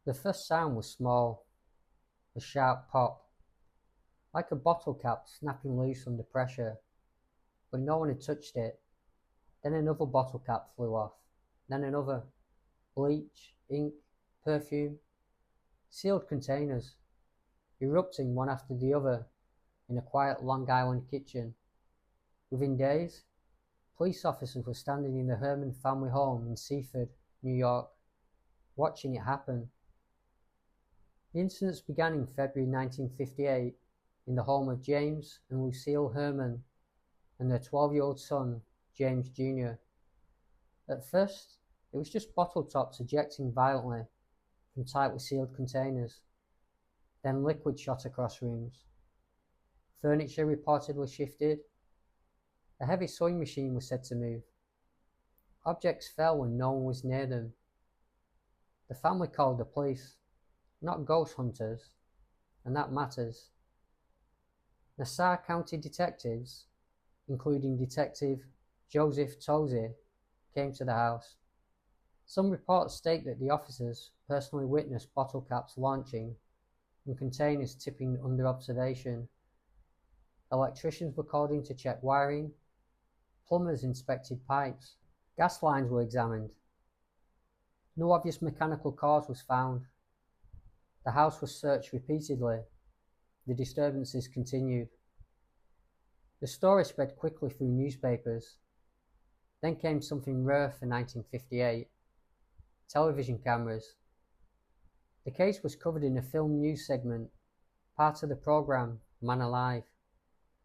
The first sound was small, a sharp pop, like a bottle cap snapping loose under pressure, but no one had touched it. Then another bottle cap flew off, then another. Bleach, ink, perfume, sealed containers, erupting one after the other in a quiet Long Island kitchen. Within days, police officers were standing in the Herrmann family home in Seaford, New York, watching it happen. The incidents began in February 1958 in the home of James and Lucille Herrmann and their 12-year-old son, James Jr. At first, it was just bottle tops ejecting violently from tightly sealed containers. Then liquid shot across rooms. Furniture reportedly shifted. A heavy sewing machine was said to move. Objects fell when no one was near them. The family called the police, not ghost hunters, and that matters. Nassau County detectives, including Detective Joseph Tozy, came to the house. Some reports state that the officers personally witnessed bottle caps launching and containers tipping under observation. Electricians were called in to check wiring. Plumbers inspected pipes. Gas lines were examined. No obvious mechanical cause was found. The house was searched repeatedly. The disturbances continued. The story spread quickly through newspapers. Then came something rare for 1958. Television cameras. The case was covered in a film news segment, part of the program Man Alive,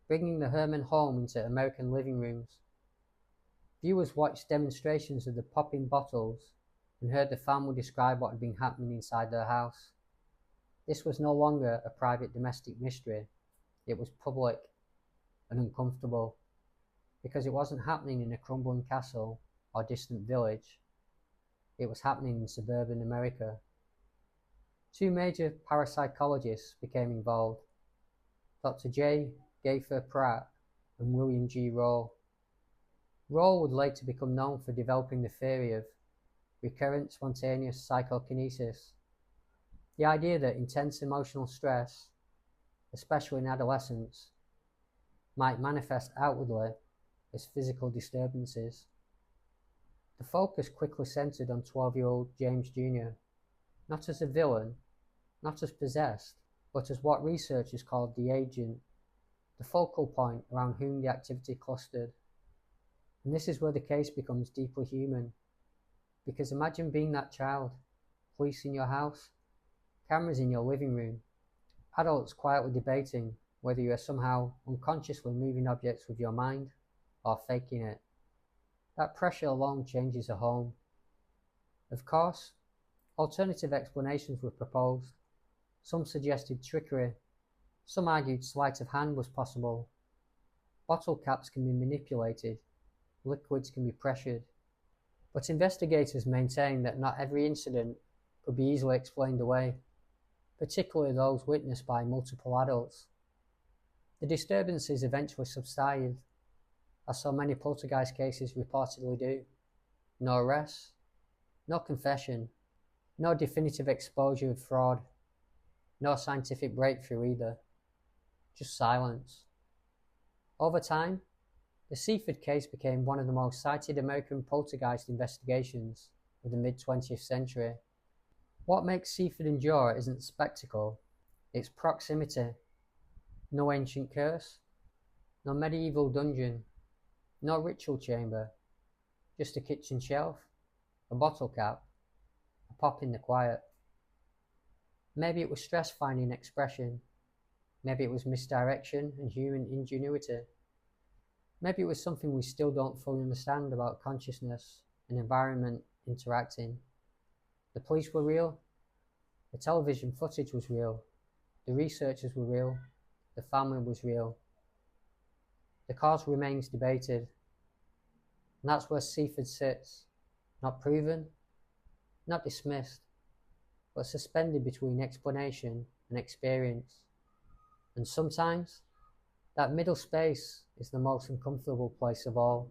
bringing the Herrmann home into American living rooms. Viewers watched demonstrations of the popping bottles and heard the family describe what had been happening inside their house. This was no longer a private domestic mystery. It was public and uncomfortable, because it wasn't happening in a crumbling castle or distant village. It was happening in suburban America. Two major parapsychologists became involved, Dr. J. Gaffer Pratt and William G. Rowe. Rowe would later become known for developing the theory of recurrent spontaneous psychokinesis, the idea that intense emotional stress, especially in adolescence, might manifest outwardly as physical disturbances. The focus quickly centered on 12-year-old James Jr., not as a villain, not as possessed, but as what researchers called the agent, the focal point around whom the activity clustered. And this is where the case becomes deeply human, because imagine being that child, police in your house, cameras in your living room, adults quietly debating whether you are somehow unconsciously moving objects with your mind or faking it. That pressure alone changes a home. Of course, alternative explanations were proposed. Some suggested trickery. Some argued sleight of hand was possible. Bottle caps can be manipulated. Liquids can be pressured. But investigators maintain that not every incident could be easily explained away, particularly those witnessed by multiple adults. The disturbances eventually subsided, as so many poltergeist cases reportedly do. No arrests, no confession, no definitive exposure of fraud, no scientific breakthrough either, just silence. Over time, the Seaford case became one of the most cited American poltergeist investigations of the mid-20th century. What makes Seaford endure isn't spectacle, it's proximity. No ancient curse, no medieval dungeon, no ritual chamber, just a kitchen shelf, a bottle cap, a pop in the quiet. Maybe it was stress finding expression, maybe it was misdirection and human ingenuity. Maybe it was something we still don't fully understand about consciousness and environment interacting. The police were real, the television footage was real, the researchers were real, the family was real. The cause remains debated, and that's where Seaford sits, not proven, not dismissed, but suspended between explanation and experience. And sometimes, that middle space is the most uncomfortable place of all.